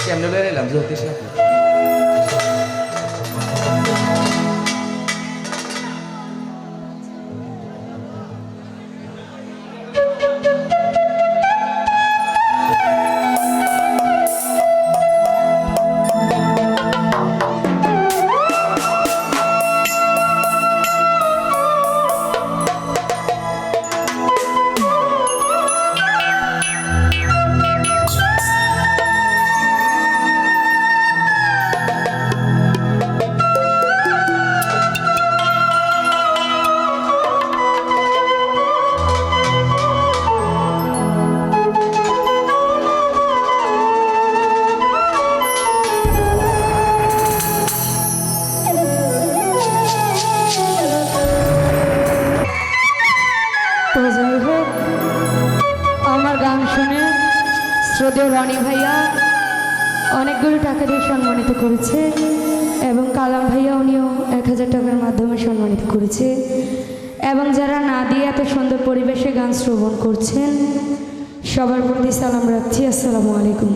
কেমনে বের এলাম জ্যোতিষ না তো যাই হোক, আমার গান শুনে শ্রদ্ধেয় রনি ভাইয়া অনেকগুলো টাকা দিয়ে সম্মানিত করেছে এবং কালাম ভাইয়া উনিও 1000 টাকার মাধ্যমে সম্মানিত করেছে এবং যারা না দিয়ে এত সুন্দর পরিবেশে গান শ্রবণ করছেন সবার প্রতি সালাম রাখছি। আসসালামু আলাইকুম।